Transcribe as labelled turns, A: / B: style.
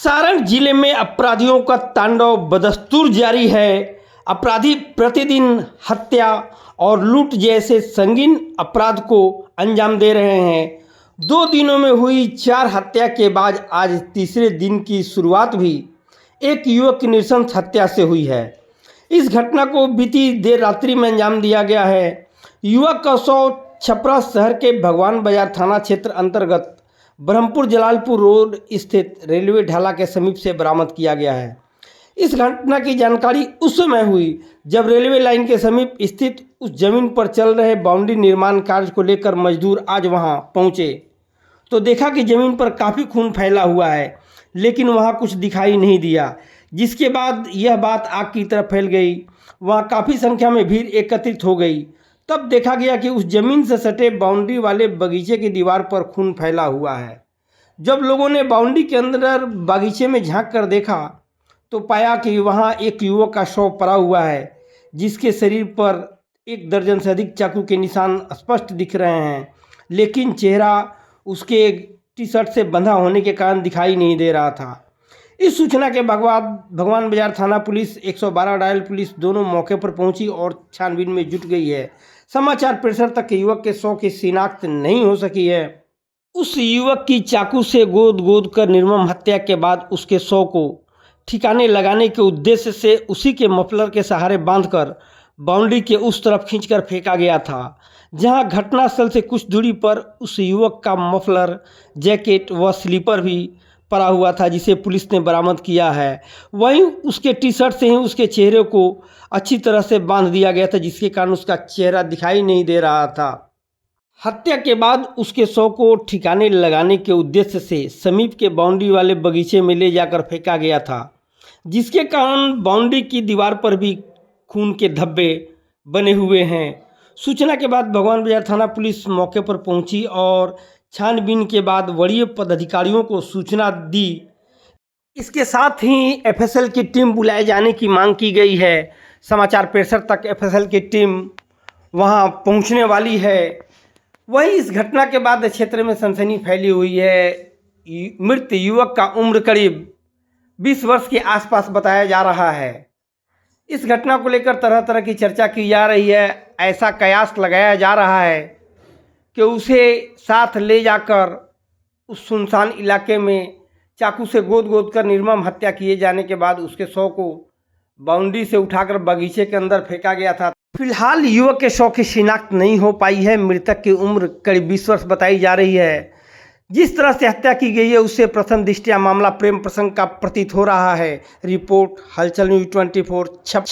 A: सारण जिले में अपराधियों का तांडव बदस्तूर जारी है। अपराधी प्रतिदिन हत्या और लूट जैसे संगीन अपराध को अंजाम दे रहे हैं। 2 दिनों में हुई 4 हत्या के बाद आज तीसरे दिन की शुरुआत भी एक युवक की नृशंस हत्या से हुई है। इस घटना को बीती देर रात्रि में अंजाम दिया गया है। युवक का शव छपरा शहर के भगवान बाजार थाना क्षेत्र अंतर्गत ब्रह्मपुर जलालपुर रोड स्थित रेलवे ढाला के समीप से बरामद किया गया है। इस घटना की जानकारी उस समय हुई जब रेलवे लाइन के समीप स्थित उस जमीन पर चल रहे बाउंड्री निर्माण कार्य को लेकर मजदूर आज वहां पहुंचे तो देखा कि जमीन पर काफ़ी खून फैला हुआ है, लेकिन वहां कुछ दिखाई नहीं दिया। जिसके बाद यह बात आग की तरफ फैल गई। वहां काफ़ी संख्या में भीड़ एकत्रित हो गई। तब देखा गया कि उस जमीन से सटे बाउंड्री वाले बगीचे की दीवार पर खून फैला हुआ है। जब लोगों ने बाउंड्री के अंदर बगीचे में झांक कर देखा तो पाया कि वहां एक युवक का शव पड़ा हुआ है, जिसके शरीर पर 1 दर्जन से अधिक चाकू के निशान स्पष्ट दिख रहे हैं, लेकिन चेहरा उसके टी शर्ट से बंधा होने के कारण दिखाई नहीं दे रहा था। इस सूचना के बाद भगवान बाजार थाना पुलिस 112 डायल पुलिस दोनों मौके पर पहुंची और छानबीन में जुट गई है। समाचार प्रेशर तक युवक के शव की शिनाख्त नहीं हो सकी है। उस युवक की चाकू से गोद कर निर्मम हत्या के बाद उसके शव को ठिकाने लगाने के उद्देश्य से उसी के मफलर के सहारे बांधकर बाउंड्री के उस तरफ खींचकर फेंका गया था, जहां घटनास्थल से कुछ दूरी पर उस युवक का मफलर, जैकेट व स्लीपर भी पड़ा हुआ था, जिसे पुलिस ने बरामद किया है। वहीं उसके टी शर्ट से ही उसके चेहरे को अच्छी तरह से बांध दिया गया था, जिसके कारण उसका चेहरा दिखाई नहीं दे रहा था। हत्या के बाद उसके शव को ठिकाने लगाने के उद्देश्य से समीप के बाउंड्री वाले बगीचे में ले जाकर फेंका गया था, जिसके कारण बाउंड्री की दीवार पर भी खून के धब्बे बने हुए हैं। सूचना के बाद भगवान बाजार थाना पुलिस मौके पर पहुंची और छानबीन के बाद वरीय पदाधिकारियों को सूचना दी। इसके साथ ही एफएसएल की टीम बुलाए जाने की मांग की गई है। समाचार प्रेशर तक एफएसएल की टीम वहां पहुंचने वाली है। वहीं इस घटना के बाद क्षेत्र में सनसनी फैली हुई है। मृत युवक का उम्र करीब 20 वर्ष के आसपास बताया जा रहा है। इस घटना को लेकर तरह तरह की चर्चा की जा रही है। ऐसा कयास लगाया जा रहा है कि उसे साथ ले जाकर उस सुनसान इलाके में चाकू से गोद कर निर्मम हत्या किए जाने के बाद उसके शव को बाउंड्री से उठाकर बगीचे के अंदर फेंका गया था। फिलहाल युवक के शव की शिनाख्त नहीं हो पाई है। मृतक की उम्र करीब 20 वर्ष बताई जा रही है। जिस तरह से हत्या की गई है उससे प्रथम दृष्टया मामला प्रेम प्रसंग का प्रतीत हो रहा है। रिपोर्ट हलचल न्यूज़ 24 छप